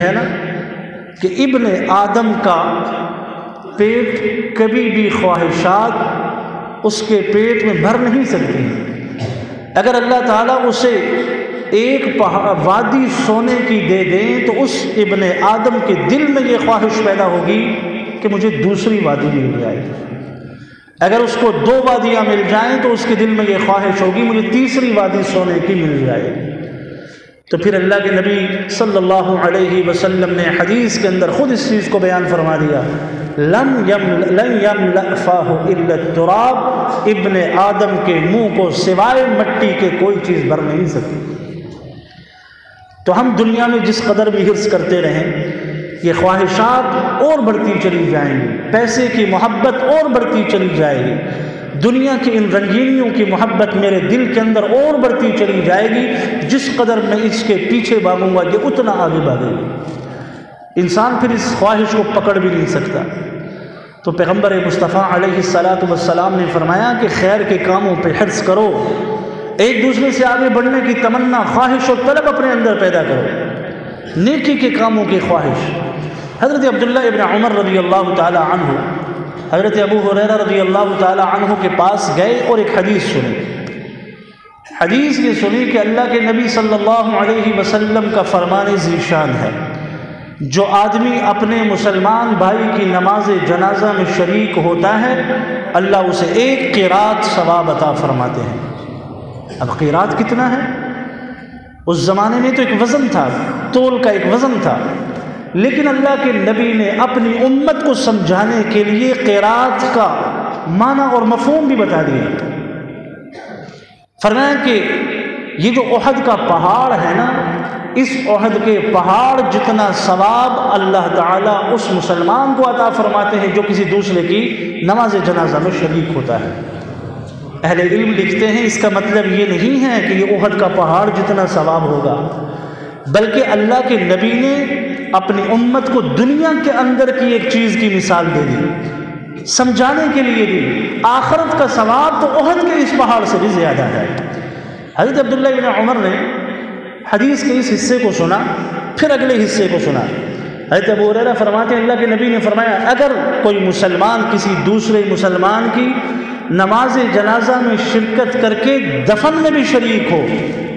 ہے نا کہ ابن آدم کا پیٹ کبھی بھی خواہشات اس کے پیٹ میں بھر نہیں سکتی. اگر اللہ تعالیٰ اسے ایک وادی سونے کی دے دیں تو اس ابن آدم کے دل میں یہ خواہش پیدا ہوگی کہ مجھے دوسری وادی مل جائے. اگر اس کو 2 وادیاں مل جائیں تو اس کے دل میں یہ خواہش ہوگی مجھے تیسری وادی سونے کی مل جائے. تو پھر اللہ کے نبی صلی اللہ علیہ وسلم نے حدیث کے اندر خود اس چیز کو بیان فرما دیا، لن یملأ فاہ الا التراب، ابن آدم کے منہ کو سوائے مٹی کے کوئی چیز بھر نہیں سکتی. تو ہم دنیا میں جس قدر بھی حرص کرتے رہیں یہ خواہشات اور بڑھتی چلی جائیں گی، پیسے کی محبت اور بڑھتی چلی جائے گی، دنیا کی ان رنگینیوں کی محبت میرے دل کے اندر اور بڑھتی چلی جائے گی. جس قدر میں اس کے پیچھے بھاگوں گا یہ اتنا آگے بھاگے گا. انسان پھر اس خواہش کو پکڑ بھی نہیں سکتا. تو پیغمبر مصطفیٰ علیہ السلام نے فرمایا کہ خیر کے کاموں پہ حرص کرو، ایک دوسرے سے آگے بڑھنے کی تمنا، خواہش اور طلب اپنے اندر پیدا کرو، نیکی کے کاموں کی خواہش. حضرت عبداللہ ابن عمر رضی اللہ تعالی عنہ حضرت ابو ہریرہ رضی اللہ تعالی عنہ کے پاس گئے اور ایک حدیث سنی. حدیث یہ سنی کہ اللہ کے نبی صلی اللہ علیہ وسلم کا فرمان ذیشان ہے، جو آدمی اپنے مسلمان بھائی کی نماز جنازہ میں شریک ہوتا ہے اللہ اسے 1 قیراط ثواب عطا فرماتے ہیں. اب قیراط کتنا ہے؟ اس زمانے میں تو ایک وزن تھا، تول کا ایک وزن تھا، لیکن اللہ کے نبی نے اپنی امت کو سمجھانے کے لیے قیراط کا معنی اور مفہوم بھی بتا دیا. فرمایا کہ یہ جو احد کا پہاڑ ہے نا، اس احد کے پہاڑ جتنا ثواب اللہ تعالیٰ اس مسلمان کو عطا فرماتے ہیں جو کسی دوسرے کی نماز جنازہ میں شریک ہوتا ہے. اہل علم لکھتے ہیں اس کا مطلب یہ نہیں ہے کہ یہ احد کا پہاڑ جتنا ثواب ہوگا، بلکہ اللہ کے نبی نے اپنی امت کو دنیا کے اندر کی ایک چیز کی مثال دے دی، سمجھانے کے لیے دی. آخرت کا ثواب تو احد کے اس پہاڑ سے بھی زیادہ ہے. حضرت عبداللہ ابن عمر نے حدیث کے اس حصے کو سنا، پھر اگلے حصے کو سنا. حضرت ابو ہریرہ فرماتے ہیں اللہ کے نبی نے فرمایا اگر کوئی مسلمان کسی دوسرے مسلمان کی نماز جنازہ میں شرکت کر کے دفن میں بھی شریک ہو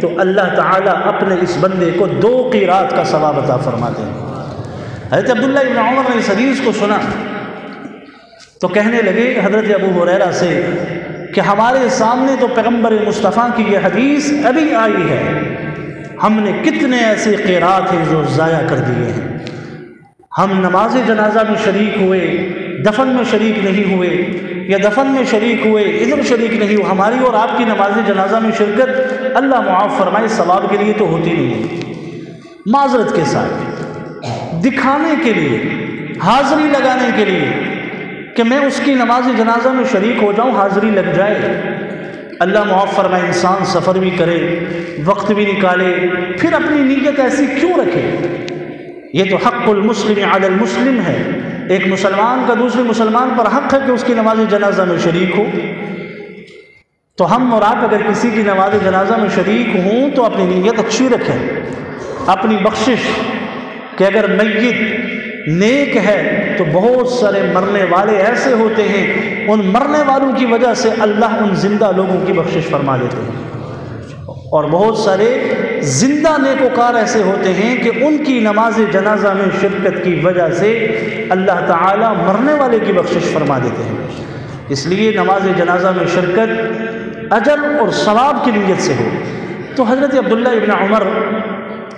تو اللہ تعالیٰ اپنے اس بندے کو 2 قیراط کا ثواب عطا فرماتے ہیں. حضرت عبداللہ ابن عمر نے اس حدیث کو سنا تو کہنے لگے حضرت ابو ہریرہ سے کہ ہمارے سامنے تو پیغمبر مصطفیٰ کی یہ حدیث ابھی آئی ہے، ہم نے کتنے ایسے قیراط ہیں جو ضائع کر دیے ہیں. ہم نماز جنازہ میں شریک ہوئے، دفن میں شریک نہیں ہوئے، یا دفن میں شریک ہوئے ادھر شریک نہیں ہوئے. ہماری اور آپ کی نماز جنازہ میں شرکت اللہ معاف فرمائے ثواب کے لیے تو ہوتی نہیں ہے، معذرت کے ساتھ دکھانے کے لیے، حاضری لگانے کے لیے کہ میں اس کی نماز جنازہ میں شریک ہو جاؤں، حاضری لگ جائے. اللہ معاف فرمائے انسان سفر بھی کرے، وقت بھی نکالے، پھر اپنی نیت ایسی کیوں رکھے؟ یہ تو حق المسلم علی المسلم ہے. ایک مسلمان کا دوسرے مسلمان پر حق ہے کہ اس کی نماز جنازہ میں شریک ہو. تو ہم اور آپ اگر کسی کی نماز جنازہ میں شریک ہوں تو اپنی نیت اچھی رکھیں، اپنی بخشش کہ اگر میت نیک ہے تو بہت سارے مرنے والے ایسے ہوتے ہیں ان مرنے والوں کی وجہ سے اللہ ان زندہ لوگوں کی بخشش فرما دیتے ہیں، اور بہت سارے زندہ نیکوکار ایسے ہوتے ہیں کہ ان کی نماز جنازہ میں شرکت کی وجہ سے اللہ تعالیٰ مرنے والے کی بخشش فرما دیتے ہیں. اس لیے نماز جنازہ میں شرکت اجر اور ثواب کی نیت سے ہو. تو حضرت عبداللہ ابن عمر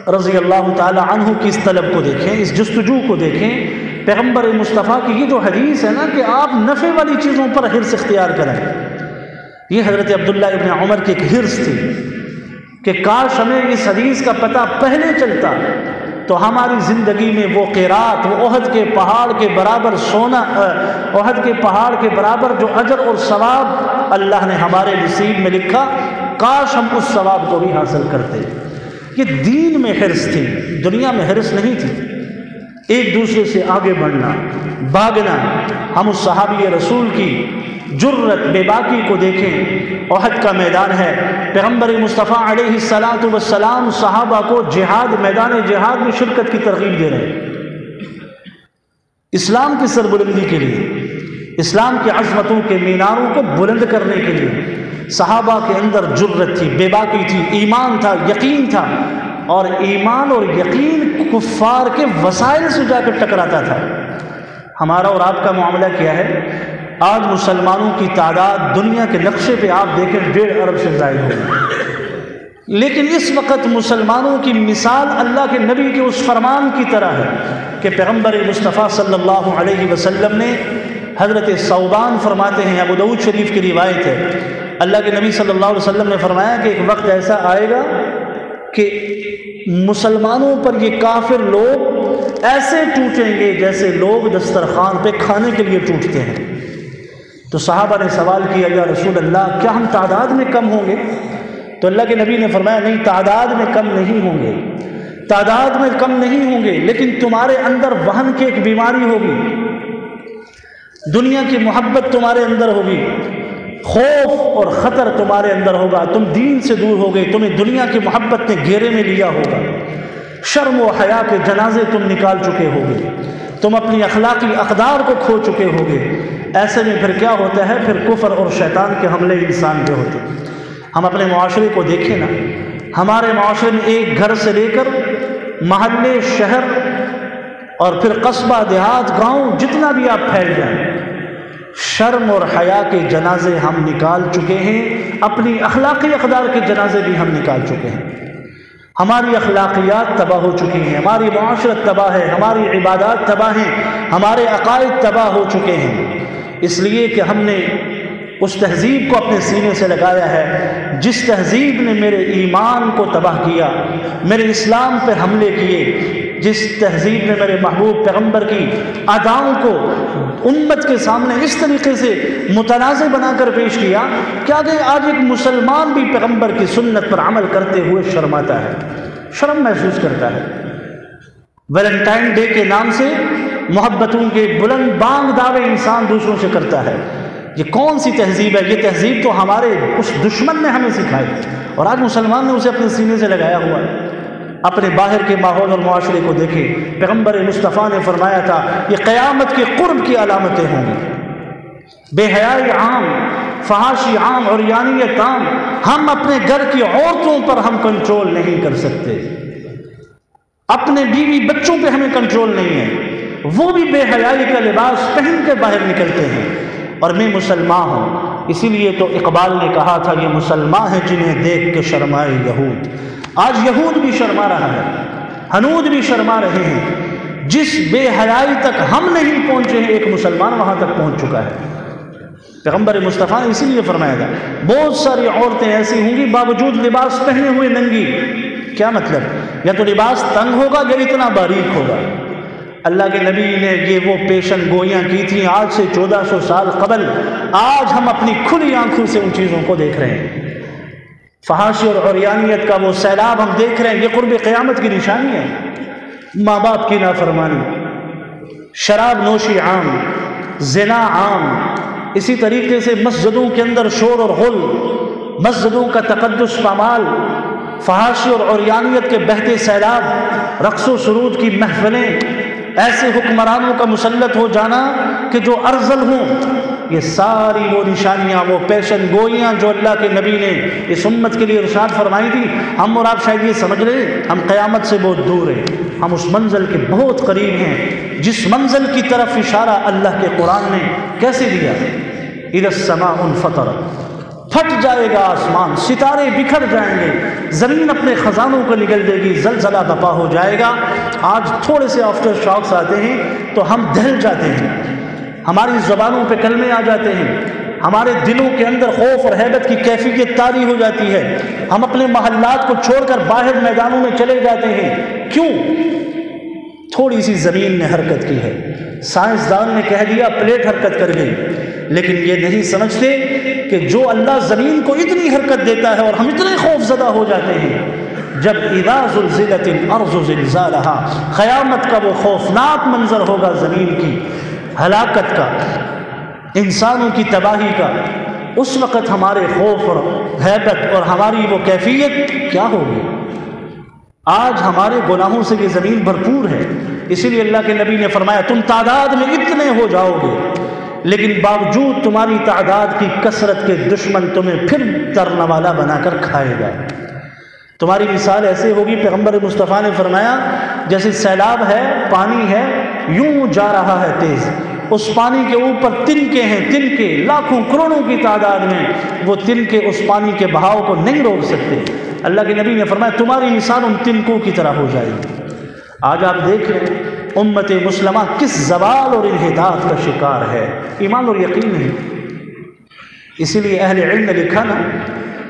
رضی اللہ تعالی عنہ کی اس طلب کو دیکھیں، اس جستجو کو دیکھیں. پیغمبر مصطفیٰ کی یہ جو حدیث ہے نا کہ آپ نفع والی چیزوں پر حرص اختیار کریں، یہ حضرت عبداللہ ابن عمر کی ایک حرص تھی کہ کاش ہمیں اس حدیث کا پتہ پہلے چلتا تو ہماری زندگی میں وہ قیراط، وہ احد کے پہاڑ کے برابر سونا، احد کے پہاڑ کے برابر جو اجر اور ثواب اللہ نے ہمارے نصیب میں لکھا، کاش ہم اس ثواب کو بھی حاصل کرتے. یہ دین میں حرص تھی، دنیا میں حرص نہیں تھی. ایک دوسرے سے آگے بڑھنا، بھاگنا. ہم اس صحابی رسول کی جرت، بے باکی کو دیکھیں۔ احد کا میدان ہے، پیغمبر مصطفیٰ علیہ السلام صحابہ کو جہاد، میدان جہاد میں شرکت کی ترغیب دے رہے ہیں، اسلام کی سربلندی کے لیے، اسلام کی عظمتوں کے میناروں کو بلند کرنے کے لیے۔ صحابہ کے اندر جرت تھی، بے باکی تھی، ایمان تھا، یقین تھا، اور ایمان اور یقین کفار کے وسائل سے جا کر ٹکراتا تھا۔ ہمارا اور آپ کا معاملہ کیا ہے؟ آج مسلمانوں کی تعداد دنیا کے نقشے پہ آپ دیکھیں 1.5 ارب سے زائد ہوگی، لیکن اس وقت مسلمانوں کی مثال اللہ کے نبی کے اس فرمان کی طرح ہے کہ پیغمبر مصطفیٰ صلی اللہ علیہ وسلم نے، حضرت ثوبان فرماتے ہیں، ابو داؤد شریف کی روایت ہے، اللہ کے نبی صلی اللہ علیہ وسلم نے فرمایا کہ ایک وقت ایسا آئے گا کہ مسلمانوں پر یہ کافر لوگ ایسے ٹوٹیں گے جیسے لوگ دسترخوان پہ کھانے کے لیے ٹوٹتے ہیں۔ تو صحابہ نے سوال کیا، یا رسول اللہ کیا ہم تعداد میں کم ہوں گے؟ تو اللہ کے نبی نے فرمایا نہیں، تعداد میں کم نہیں ہوں گے، تعداد میں کم نہیں ہوں گے، لیکن تمہارے اندر وہن کی ایک بیماری ہوگی، دنیا کی محبت تمہارے اندر ہوگی، خوف اور خطر تمہارے اندر ہوگا، تم دین سے دور ہوگے، تمہیں دنیا کی محبت نے گھیرے میں لیا ہوگا، شرم و حیا کے جنازے تم نکال چکے ہوگے، تم اپنی اخلاقی اقدار کو کھو چکے ہوگے۔ ایسے میں پھر کیا ہوتا ہے؟ پھر کفر اور شیطان کے حملے انسان پہ ہوتے ہیں۔ ہم اپنے معاشرے کو دیکھیں نا، ہمارے معاشرے میں ایک گھر سے لے کر محلے، شہر اور پھر قصبہ، دیہات، گاؤں، جتنا بھی آپ پھیل جائیں، شرم اور حیا کے جنازے ہم نکال چکے ہیں، اپنی اخلاقی اقدار کے جنازے بھی ہم نکال چکے ہیں۔ ہماری اخلاقیات تباہ ہو چکی ہیں، ہماری معاشرت تباہ ہے، ہماری عبادات تباہ ہیں، ہمارے عقائد تباہ ہو چکے ہیں، اس لیے کہ ہم نے اس تہذیب کو اپنے سینے سے لگایا ہے جس تہذیب نے میرے ایمان کو تباہ کیا، میرے اسلام پہ حملے کیے، جس تہذیب نے میرے محبوب پیغمبر کی اداؤں کو امت کے سامنے اس طریقے سے متنازع بنا کر پیش کیا کہ آج ایک مسلمان بھی پیغمبر کی سنت پر عمل کرتے ہوئے شرماتا ہے، شرم محسوس کرتا ہے۔ ویلنٹائن ڈے کے نام سے محبتوں کے بلند بانگ دعوے انسان دوسروں سے کرتا ہے۔ یہ کون سی تہذیب ہے؟ یہ تہذیب تو ہمارے اس دشمن نے ہمیں سکھائی، اور آج مسلمان نے اسے اپنے سینے سے لگایا ہوا ہے۔ اپنے باہر کے ماحول اور معاشرے کو دیکھیں، پیغمبر مصطفیٰ نے فرمایا تھا یہ قیامت کے قرب کی علامتیں ہوں گی، بے حیائی عام، فحاشی عام، عریانیت عام۔ ہم اپنے گھر کی عورتوں پر ہم کنٹرول نہیں کر سکتے، اپنے بیوی بچوں پہ ہمیں کنٹرول نہیں ہے، وہ بھی بے حیائی کا لباس پہن کے باہر نکلتے ہیں، اور میں مسلمان ہوں۔ اسی لیے تو اقبال نے کہا تھا یہ مسلمان ہیں جنہیں دیکھ کے شرمائے یہود۔ آج یہود بھی شرما رہا ہے، ہنود بھی شرما رہے ہیں، جس بے حیائی تک ہم نہیں پہنچے ہیں ایک مسلمان وہاں تک پہنچ چکا ہے۔ پیغمبر مصطفیٰ نے اسی لیے فرمایا تھا بہت ساری عورتیں ایسی ہوں گی باوجود لباس پہنے ہوئے ننگی۔ کیا مطلب؟ یا تو لباس تنگ ہوگا یا اتنا باریک ہوگا۔ اللہ کے نبی نے یہ وہ پیشن گوئیاں کی تھیں آج سے 1400 سال قبل، آج ہم اپنی کھلی آنکھوں سے ان چیزوں کو دیکھ رہے ہیں۔ فحاشی اور عریانیت کا وہ سیلاب ہم دیکھ رہے ہیں، یہ قرب قیامت کی نشانی ہے۔ ماں باپ کی نافرمانی، شراب نوشی عام، زنا عام، اسی طریقے سے مسجدوں کے اندر شور اور غل، مسجدوں کا تقدس پامال، فحاشی اور عریانیت کے بہتے سیلاب، رقص و سرود کی محفلیں، ایسے حکمرانوں کا مسلط ہو جانا کہ جو ارذل ہوں، یہ ساری وہ نشانیاں، وہ پیشن گوئیاں جو اللہ کے نبی نے اس امت کے لیے ارشاد فرمائی تھی، ہم اور آپ شاید یہ سمجھ رہے ہیں ہم قیامت سے بہت دور ہیں، ہم اس منزل کے بہت قریب ہیں جس منزل کی طرف اشارہ اللہ کے قرآن نے کیسے دیا؟ اذا السماء انفطرت، پھٹ جائے گا آسمان، ستارے بکھر جائیں گے، زمین اپنے خزانوں کو نگل دے گی، زلزلہ بپا ہو جائے گا۔ آج تھوڑے سے آفٹر شاکس آتے ہیں تو ہم دہل جاتے ہیں، ہماری زبانوں پہ کلمے آ جاتے ہیں، ہمارے دلوں کے اندر خوف اور ہیبت کی کیفیت طاری ہو جاتی ہے، ہم اپنے محلات کو چھوڑ کر باہر میدانوں میں چلے جاتے ہیں۔ کیوں؟ تھوڑی سی زمین نے حرکت کی ہے، سائنسدان نے کہہ دیا پلیٹ حرکت کر گئی، لیکن یہ نہیں سمجھتے کہ جو اللہ زمین کو اتنی حرکت دیتا ہے اور ہم اتنے خوف زدہ ہو جاتے ہیں جب اذا زلزلت الارض زلزالها، قیامت کا وہ خوفناک منظر ہوگا زمین کی ہلاکت کا، انسانوں کی تباہی کا، اس وقت ہمارے خوف اور ہیبت اور ہماری وہ کیفیت کیا ہوگی؟ آج ہمارے گناہوں سے یہ زمین بھرپور ہے، اسی لیے اللہ کے نبی نے فرمایا تم تعداد میں اتنے ہو جاؤ گے لیکن باوجود تمہاری تعداد کی کثرت کے دشمن تمہیں پھر ترنے والا بنا کر کھائے گا۔ تمہاری مثال ایسے ہوگی، پیغمبر مصطفیٰ نے فرمایا جیسے سیلاب ہے، پانی ہے، یوں جا رہا ہے تیز، اس پانی کے اوپر تنکے ہیں، تنکے لاکھوں کروڑوں کی تعداد میں، وہ تنکے اس پانی کے بہاؤ کو نہیں روک سکتے۔ اللہ کے نبی نے فرمایا تمہاری مثال ان تنکوں کی طرح ہو جائے گی۔ آج آپ دیکھ لیں امت مسلمہ کس زوال اور انحطاط کا شکار ہے، ایمان اور یقین نہیں۔ اسی لیے اہل علم نے لکھا نا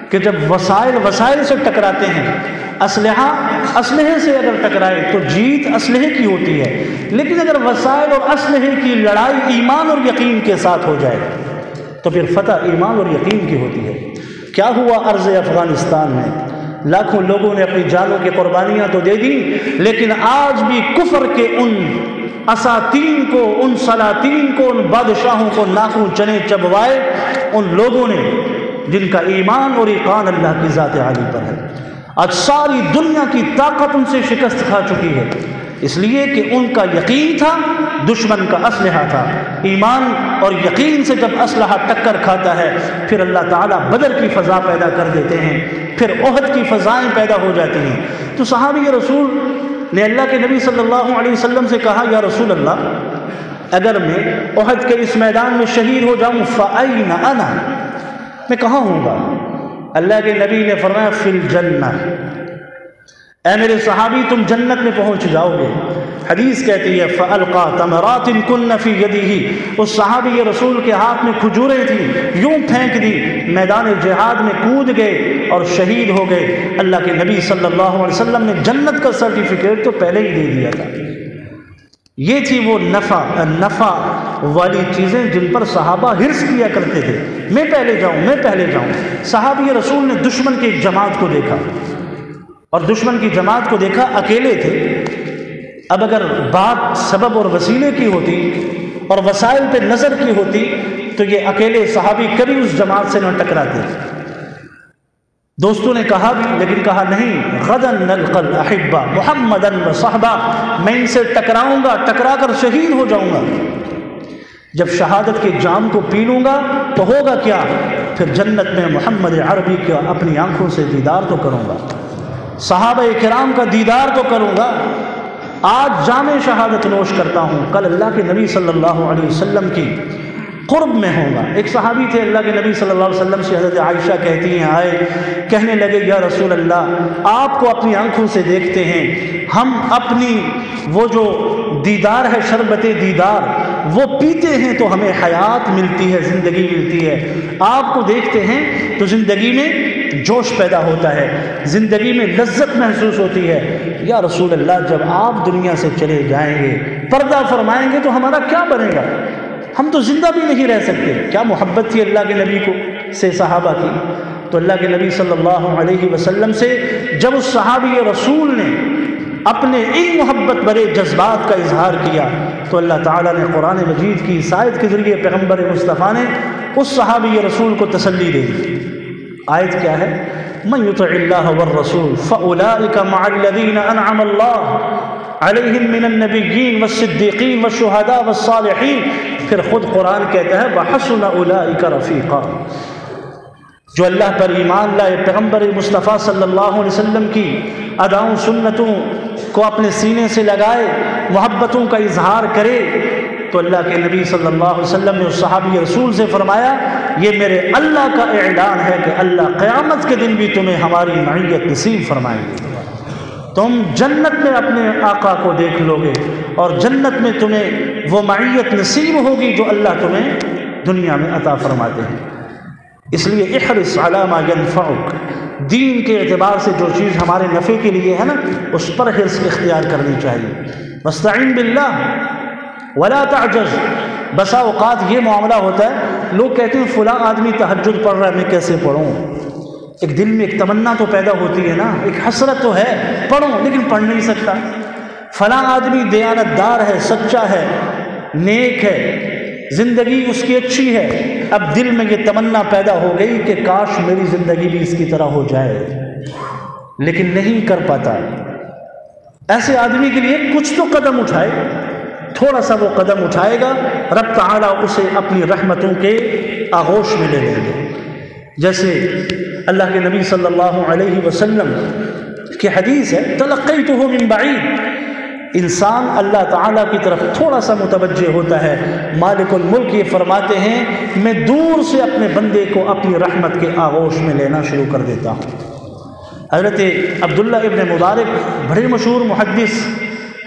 کہ جب وسائل سے ٹکراتے ہیں، اسلحے سے اگر ٹکرائے تو جیت اسلحے کی ہوتی ہے، لیکن اگر وسائل اور اسلحے کی لڑائی ایمان اور یقین کے ساتھ ہو جائے تو پھر فتح ایمان اور یقین کی ہوتی ہے۔ کیا ہوا ارض افغانستان میں؟ لاکھوں لوگوں نے اپنی جانوں کی قربانیاں تو دے دی، لیکن آج بھی کفر کے ان اساطین کو، ان سلاطین کو، ان بادشاہوں کو ناخن چنے چبوائے ان لوگوں نے جن کا ایمان اور ایقان اللہ کی ذات عالی پر ہے۔ آج ساری دنیا کی طاقت ان سے شکست کھا چکی ہے، اس لیے کہ ان کا یقین تھا، دشمن کا اسلحہ تھا۔ ایمان اور یقین سے جب اسلحہ ٹکر کھاتا ہے پھر اللہ تعالیٰ بدر کی فضا پیدا کر دیتے ہیں، پھر احد کی فضائیں پیدا ہو جاتی ہیں۔ تو صحابی رسول نے اللہ کے نبی صلی اللہ علیہ وسلم سے کہا یا رسول اللہ اگر میں احد کے اس میدان میں شہید ہو جاؤں فأین انا، میں کہاں ہوں گا؟ اللہ کے نبی نے فرمایا فی الجنہ، اے میرے صحابی تم جنت میں پہنچ جاؤ گے۔ حدیث کہتی ہے فَأَلْقَى تَمَرَاتٍ كُنَّ فِي يَدِهِ، اس صحابی رسول کے ہاتھ میں کھجوریں تھیں، یوں پھینک دی، میدان جہاد میں کود گئے اور شہید ہو گئے۔ اللہ کے نبی صلی اللہ علیہ وسلم نے جنت کا سرٹیفکیٹ تو پہلے ہی دے دیا تھا۔ یہ تھی وہ نفع والی چیزیں جن پر صحابہ حرص کیا کرتے تھے، میں پہلے جاؤں، میں پہلے جاؤں۔ صحابی رسول نے دشمن کی ایک جماعت کو دیکھا اور دشمن کی جماعت کو دیکھا، اکیلے تھے۔ اب اگر بات سبب اور وسیلے کی ہوتی اور وسائل پہ نظر کی ہوتی تو یہ اکیلے صحابی کبھی اس جماعت سے نہ ٹکراتے۔ دوستوں نے کہا بھی، لیکن کہا نہیں، غداً نلقى الأحبة محمدًا وصحبہ، میں ان سے ٹکراؤں گا، ٹکرا کر شہید ہو جاؤں گا۔ جب شہادت کے جام کو پی لوں گا تو ہوگا کیا؟ پھر جنت میں محمد عربی کا اپنی آنکھوں سے دیدار تو کروں گا، صحابہ کرام کا دیدار تو کروں گا۔ آج جام شہادت نوش کرتا ہوں، کل اللہ کے نبی صلی اللہ علیہ وسلم کی قرب میں ہوں گا۔ ایک صحابی تھے، اللہ کے نبی صلی اللہ علیہ وسلم سے حضرت عائشہ کہتی ہیں آئے، کہنے لگے یا رسول اللہ آپ کو اپنی آنکھوں سے دیکھتے ہیں، ہم اپنی وہ جو دیدار ہے، شربت دیدار وہ پیتے ہیں تو ہمیں حیات ملتی ہے، زندگی ملتی ہے۔ آپ کو دیکھتے ہیں تو زندگی میں جوش پیدا ہوتا ہے، زندگی میں لذت محسوس ہوتی ہے۔ یا رسول اللہ جب آپ دنیا سے چلے جائیں گے، پردہ فرمائیں گے تو ہمارا کیا بنے گا؟ ہم تو زندہ بھی نہیں رہ سکتے۔ کیا محبت تھی اللہ کے نبی کو سے صحابہ کی؟ تو اللہ کے نبی صلی اللہ علیہ وسلم سے جب اس صحابی رسول نے اپنے ان محبت بھرے جذبات کا اظہار کیا تو اللہ تعالیٰ نے قرآن مجید کی اس آیت کے ذریعے پیغمبر مصطفیٰ نے اس صحابی رسول کو تسلی دے دی۔ آیت کیا ہے؟ من یطع اللہ والرسول فاولئک مع الذین انعم اللہ علیہم من النبیین والصدیقین والشہداء والصالحین۔ پھر خود قرآن کہتا ہے وحسن اولئک رفیقا۔ جو اللہ پر ایمان لائے، پیغمبر مصطفیٰ صلی اللہ علیہ وسلم کی اداؤں سنتوں کو اپنے سینے سے لگائے، محبتوں کا اظہار کرے، تو اللہ کے نبی صلی اللہ علیہ وسلم نے اس صحابی رسول سے فرمایا یہ میرے اللہ کا اعلان ہے کہ اللہ قیامت کے دن بھی تمہیں ہماری معیت نصیب فرمائیں گے، تم جنت میں اپنے آقا کو دیکھ لو گے اور جنت میں تمہیں وہ معیت نصیب ہوگی جو اللہ تمہیں دنیا میں عطا فرماتے ہیں۔ اس لیے احرص علی ما ینفعک، دین کے اعتبار سے جو چیز ہمارے نفع کے لیے ہے نا اس پر حرص اختیار کرنی چاہیے۔ واستعین باللہ ولا تعجز۔ بسا اوقات یہ معاملہ ہوتا ہے، لوگ کہتے ہیں فلاں آدمی تہجد پڑھ رہا ہے، میں کیسے پڑھوں؟ ایک دل میں ایک تمنا تو پیدا ہوتی ہے نا، ایک حسرت تو ہے، پڑھوں لیکن پڑھ نہیں سکتا۔ فلاں آدمی دیانت دار ہے، سچا ہے، نیک ہے، زندگی اس کی اچھی ہے، اب دل میں یہ تمنا پیدا ہو گئی کہ کاش میری زندگی بھی اس کی طرح ہو جائے، لیکن نہیں کر پاتا۔ ایسے آدمی کے لیے کچھ تو قدم اٹھائے، تھوڑا سا وہ قدم اٹھائے گا، رب تعالیٰ اسے اپنی رحمتوں کے آغوش میں لے لیں گے۔ جیسے اللہ کے نبی صلی اللہ علیہ وسلم کی حدیث ہے، تلقیتہ من بعید، انسان اللہ تعالیٰ کی طرف تھوڑا سا متوجہ ہوتا ہے، مالک الملک یہ فرماتے ہیں میں دور سے اپنے بندے کو اپنی رحمت کے آغوش میں لینا شروع کر دیتا ہوں۔ حضرت عبداللہ ابن مبارک بڑے مشہور محدث،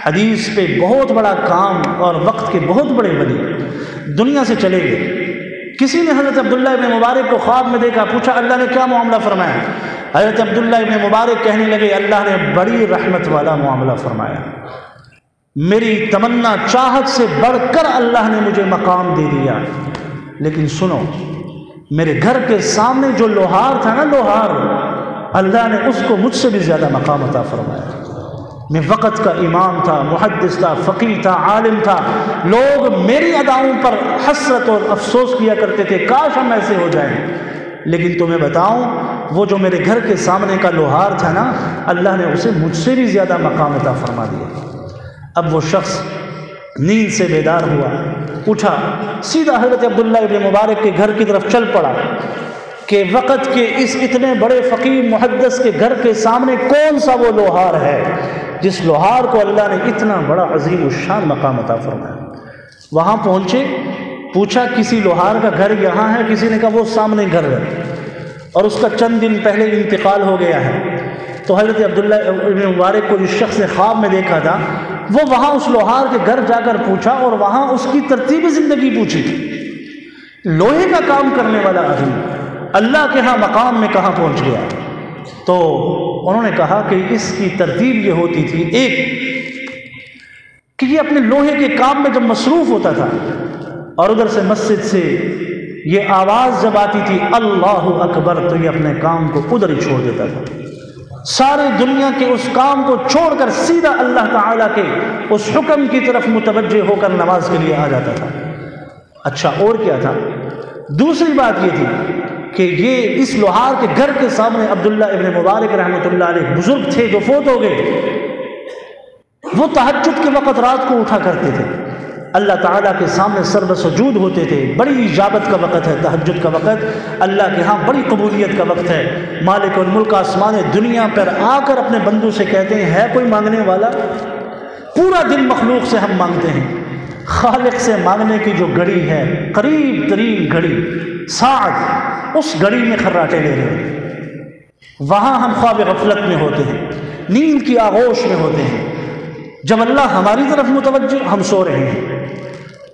حدیث پہ بہت بڑا کام اور وقت کے بہت بڑے ولی، دنیا سے چلے گئے۔ کسی نے حضرت عبداللہ ابن مبارک کو خواب میں دیکھا، پوچھا اللہ نے کیا معاملہ فرمایا؟ حضرت عبداللہ ابن مبارک کہنے لگے اللہ نے بڑی رحمت والا معاملہ فرمایا، میری تمنا چاہت سے بڑھ کر اللہ نے مجھے مقام دے دیا، لیکن سنو میرے گھر کے سامنے جو لوہار تھا نا، لوہار، اللہ نے اس کو مجھ سے بھی زیادہ مقام عطا فرمایا۔ میں وقت کا امام تھا، محدث تھا، فقیہ تھا، عالم تھا، لوگ میری اداؤں پر حسرت اور افسوس کیا کرتے تھے کاش ہم ایسے ہو جائیں، لیکن تمہیں بتاؤں وہ جو میرے گھر کے سامنے کا لوہار تھا نا، اللہ نے اسے مجھ سے بھی زیادہ مقام عطا فرما دیا۔ اب وہ شخص نیند سے بیدار ہوا، اٹھا، سیدھا حضرت عبداللہ ابن مبارک کے گھر کی طرف چل پڑا کہ وقت کے اس اتنے بڑے فقیر محدث کے گھر کے سامنے کون سا وہ لوہار ہے جس لوہار کو اللہ نے اتنا بڑا عظیم الشان مقام عطا فرمایا۔ وہاں پہنچے، پوچھا کسی لوہار کا گھر یہاں ہے؟ کسی نے کہا وہ سامنے گھر ہے اور اس کا چند دن پہلے انتقال ہو گیا ہے۔ تو حضرت عبداللہ ابن مبارک کو جس شخص نے خواب میں دیکھا تھا وہ وہاں اس لوہار کے گھر جا کر پوچھا اور وہاں اس کی ترتیب زندگی پوچھی۔ لوہے کا کام کرنے والا آدمی اللہ کے ہاں مقام میں کہاں پہنچ گیا؟ تو انہوں نے کہا کہ اس کی ترتیب یہ ہوتی تھی، ایک کہ یہ اپنے لوہے کے کام میں جب مصروف ہوتا تھا اور ادھر سے مسجد سے یہ آواز جب آتی تھی اللہ اکبر، تو یہ اپنے کام کو ادھر ہی چھوڑ دیتا تھا، سارے دنیا کے اس کام کو چھوڑ کر سیدھا اللہ تعالیٰ کے اس حکم کی طرف متوجہ ہو کر نماز کے لیے آ جاتا تھا۔ اچھا اور کیا تھا؟ دوسری بات یہ تھی کہ یہ اس لوہار کے گھر کے سامنے عبداللہ ابن مبارک رحمۃ اللہ علیہ بزرگ تھے جو فوت ہو گئے، وہ تہجد کے وقت رات کو اٹھا کرتے تھے، اللہ تعالیٰ کے سامنے سر بسجود ہوتے تھے۔ بڑی اجابت کا وقت ہے تہجد کا وقت، اللہ کے ہاں بڑی قبولیت کا وقت ہے۔ مالک الملک آسمان دنیا پر آ کر اپنے بندوں سے کہتے ہیں ہے کوئی مانگنے والا؟ پورا دن مخلوق سے ہم مانگتے ہیں، خالق سے مانگنے کی جو گھڑی ہے، قریب ترین گھڑی، ساعت، اس گھڑی میں خراٹے لے رہے ہیں۔ وہاں ہم خواب غفلت میں ہوتے ہیں، نیند کی آغوش میں ہوتے ہیں، جب اللہ ہماری طرف متوجہ، ہم سو رہے ہیں،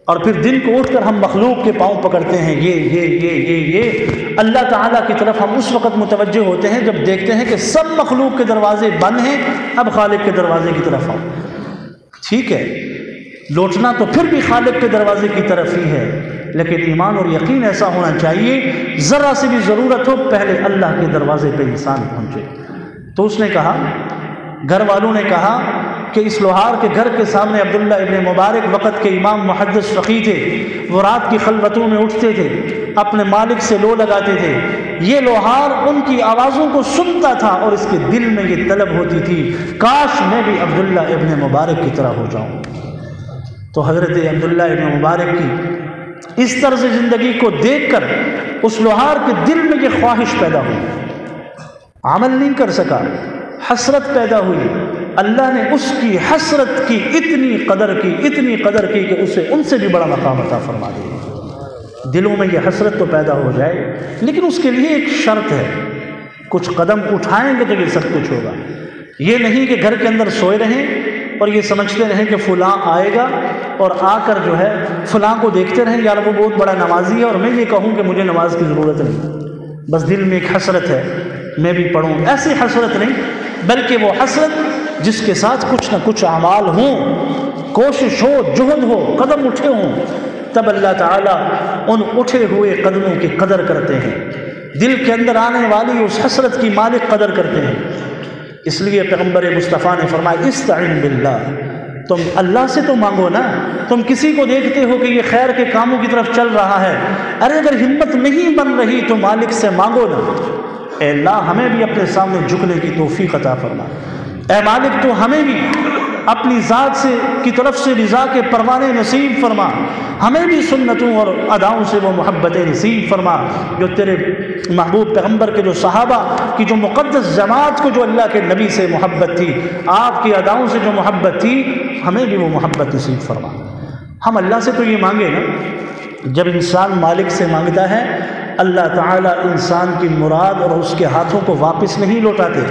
اور پھر دن کو اٹھ کر ہم مخلوق کے پاؤں پکڑتے ہیں، یہ اللہ تعالیٰ کی طرف ہم اس وقت متوجہ ہوتے ہیں جب دیکھتے ہیں کہ سب مخلوق کے دروازے بند ہیں، اب خالق کے دروازے کی طرف آؤ۔ ٹھیک ہے، لوٹنا تو پھر بھی خالق کے دروازے کی طرف ہی ہے، لیکن ایمان اور یقین ایسا ہونا چاہیے ذرا سے بھی ضرورت ہو پہلے اللہ کے دروازے پہ انسان پہنچے۔ تو اس نے کہا، گھر والوں نے کہا کہ اس لوہار کے گھر کے سامنے عبداللہ ابن مبارک وقت کے امام محدث فقیہ تھے، وہ رات کی خلوتوں میں اٹھتے تھے، اپنے مالک سے لو لگاتے تھے، یہ لوہار ان کی آوازوں کو سنتا تھا اور اس کے دل میں یہ طلب ہوتی تھی کاش میں بھی عبداللہ ابن مبارک کی طرح ہو جاؤں۔ تو حضرت عبداللہ ابن مبارک کی اس طرز زندگی کو دیکھ کر اس لوہار کے دل میں یہ خواہش پیدا ہوئی، عمل نہیں کر سکا، حسرت پیدا ہوئی، اللہ نے اس کی حسرت کی اتنی قدر کی کہ اسے ان سے بھی بڑا مقام عطا فرما دیا۔ دلوں میں یہ حسرت تو پیدا ہو جائے، لیکن اس کے لیے ایک شرط ہے، کچھ قدم اٹھائیں گے تو یہ سب کچھ ہوگا۔ یہ نہیں کہ گھر کے اندر سوئے رہیں اور یہ سمجھتے رہیں کہ فلاں آئے گا اور آ کر جو ہے فلاں کو دیکھتے رہیں یار وہ بہت بڑا نمازی ہے اور میں یہ کہوں کہ مجھے نماز کی ضرورت نہیں، بس دل میں ایک حسرت ہے میں بھی پڑھوں۔ ایسی حسرت نہیں، بلکہ وہ حسرت جس کے ساتھ کچھ نہ کچھ اعمال ہوں، کوشش ہو، جہد ہو، قدم اٹھے ہوں، تب اللہ تعالیٰ ان اٹھے ہوئے قدموں کی قدر کرتے ہیں، دل کے اندر آنے والی اس حسرت کی مالک قدر کرتے ہیں۔ اس لیے پیغمبر مصطفیٰ نے فرمایا استعن باللہ، تم اللہ سے تو مانگو نا. تم کسی کو دیکھتے ہو کہ یہ خیر کے کاموں کی طرف چل رہا ہے, ارے اگر ہمت نہیں بن رہی تو مالک سے مانگو نا. اے اللہ ہمیں بھی اپنے سامنے جھکنے کی توفیق عطا فرما. اے مالک تو ہمیں بھی اپنی ذات سے کی طرف سے رضا کے پروانے نصیب فرما. ہمیں بھی سنتوں اور اداؤں سے وہ محبتیں نصیب فرما جو تیرے محبوب پیغمبر کے جو صحابہ کی جو مقدس جماعت کو جو اللہ کے نبی سے محبت تھی, آپ کی اداؤں سے جو محبت تھی, ہمیں بھی وہ محبت نصیب فرما. ہم اللہ سے تو یہ مانگے نا, جب انسان مالک سے مانگتا ہے اللہ تعالیٰ انسان کی مراد اور اس کے ہاتھوں کو واپس نہیں لوٹاتے.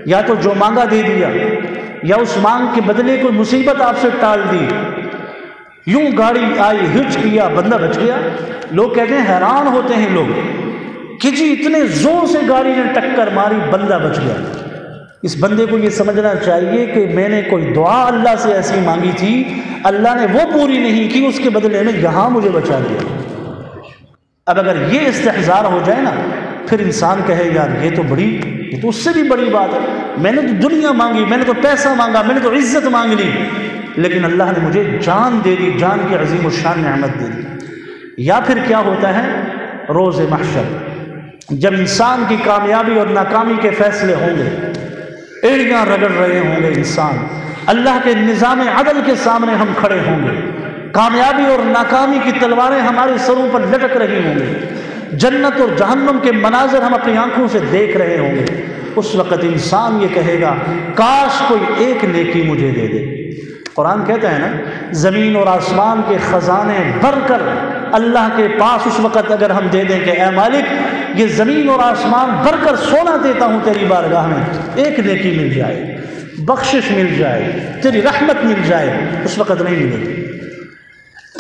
یا تو جو مانگا دے دیا, یا اس مانگ کے بدلے کوئی مصیبت آپ سے ٹال دی. یوں گاڑی آئی, ہچ کیا, بندہ بچ گیا. لوگ کہتے ہیں, حیران ہوتے ہیں لوگ کہ جی اتنے زور سے گاڑی نے ٹکر ماری, بندہ بچ گیا. اس بندے کو یہ سمجھنا چاہیے کہ میں نے کوئی دعا اللہ سے ایسی مانگی تھی, اللہ نے وہ پوری نہیں کی, اس کے بدلے میں یہاں مجھے بچا دیا. اب اگر یہ استحضار ہو جائے نا, پھر انسان کہے یار یہ تو اس سے بھی بڑی بات ہے. میں نے تو دنیا مانگی, میں نے تو پیسہ مانگا, میں نے تو عزت مانگ لی, لیکن اللہ نے مجھے جان دے دی, جان کی عظیم الشان نعمت دے دی. یا پھر کیا ہوتا ہے روز محشر, جب انسان کی کامیابی اور ناکامی کے فیصلے ہوں گے, ایڑیاں رگڑ رہے ہوں گے انسان, اللہ کے نظام عدل کے سامنے ہم کھڑے ہوں گے, کامیابی اور ناکامی کی تلواریں ہمارے سروں پر لٹک رہی ہوں گے, جنت اور جہنم کے مناظر ہم اپنی آنکھوں سے دیکھ رہے ہوں گے. اس وقت انسان یہ کہے گا کاش کوئی ایک نیکی مجھے دے دے. قرآن کہتا ہے نا, زمین اور آسمان کے خزانے بھر کر اللہ کے پاس اس وقت اگر ہم دے دیں کہ اے مالک یہ زمین اور آسمان بھر کر سونا دیتا ہوں تیری بارگاہ میں, ایک نیکی مل جائے, بخشش مل جائے, تیری رحمت مل جائے, اس وقت نہیں ملے گی.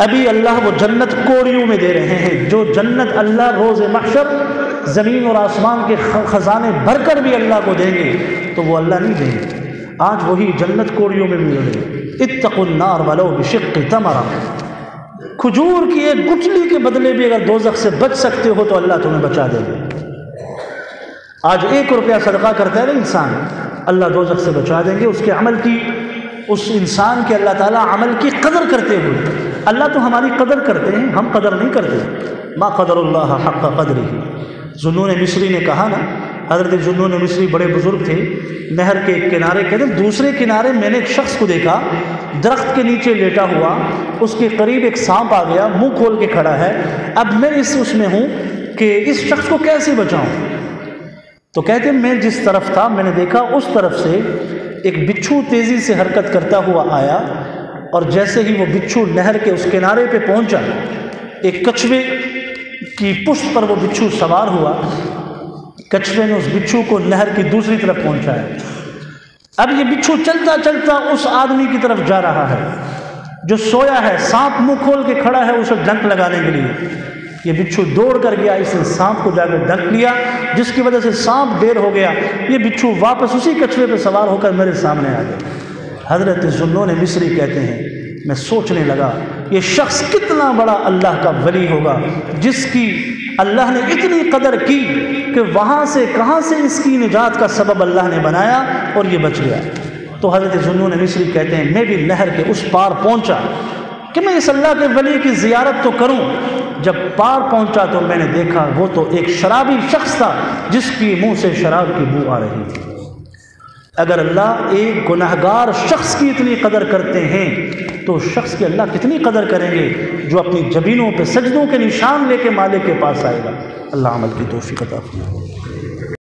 ابھی اللہ وہ جنت کوڑیوں میں دے رہے ہیں, جو جنت اللہ روز محشر زمین اور آسمان کے خزانے بھر کر بھی اللہ کو دیں گے تو وہ اللہ نہیں دیں گے. آج وہی جنت کوڑیوں میں مل رہی ہے. اتقوا النار ولو بشق تمرہ, کھجور کی ایک گٹلی کے بدلے بھی اگر دوزخ سے بچ سکتے ہو تو اللہ تمہیں بچا دے گا. آج 1 روپیہ صدقہ کرتا ہے نا انسان, اللہ دوزخ سے بچا دیں گے. اس کے عمل کی, اس انسان کے اللہ تعالیٰ عمل کی قدر کرتے ہوئے, اللہ تو ہماری قدر کرتے ہیں, ہم قدر نہیں کرتے. ما قدر اللہ حق قدرہ. ذوالنون مصری نے کہا نا, حضرت ذوالنون مصری بڑے بزرگ تھے, نہر کے کنارے, کہتے ہیں دوسرے کنارے میں نے ایک شخص کو دیکھا درخت کے نیچے لیٹا ہوا, اس کے قریب ایک سانپ آ گیا, منہ کھول کے کھڑا ہے. اب میں اس میں ہوں کہ اس شخص کو کیسے بچاؤں. تو کہتے ہیں میں جس طرف تھا میں نے دیکھا اس طرف سے ایک بچھو تیزی سے حرکت کرتا ہوا آیا, اور جیسے ہی وہ بچھو نہر کے اس کنارے پہ پہنچا, ایک کچھوے کی پشت پر وہ بچھو سوار ہوا, کچھوے نے اس بچھو کو نہر کی دوسری طرف پہنچایا. اب یہ بچھو چلتا چلتا اس آدمی کی طرف جا رہا ہے جو سویا ہے, سانپ منہ کھول کے کھڑا ہے اسے ڈنک لگانے کے لیے. یہ بچھو دوڑ کر گیا, اس نے سانپ کو جا کر ڈنک لیا, جس کی وجہ سے سانپ دیر ہو گیا. یہ بچھو واپس اسی کچھوے پہ سوار ہو کر میرے سامنے آ گیا. حضرت ذوالنون مصری کہتے ہیں میں سوچنے لگا یہ شخص کتنا بڑا اللہ کا ولی ہوگا, جس کی اللہ نے اتنی قدر کی کہ وہاں سے کہاں سے اس کی نجات کا سبب اللہ نے بنایا اور یہ بچ گیا. تو حضرت ذوالنون مصری کہتے ہیں میں بھی نہر کے اس پار پہنچا کہ میں اس اللہ کے ولی کی زیارت تو کروں. جب پار پہنچا تو میں نے دیکھا وہ تو ایک شرابی شخص تھا جس کی منہ سے شراب کی بو آ رہی تھی. اگر اللہ ایک گناہگار شخص کی اتنی قدر کرتے ہیں تو شخص کی اللہ کتنی قدر کریں گے جو اپنی جبینوں پہ سجدوں کے نشان لے کے مالک کے پاس آئے گا. اللہ عمل کی توفیق عطا فرمائے.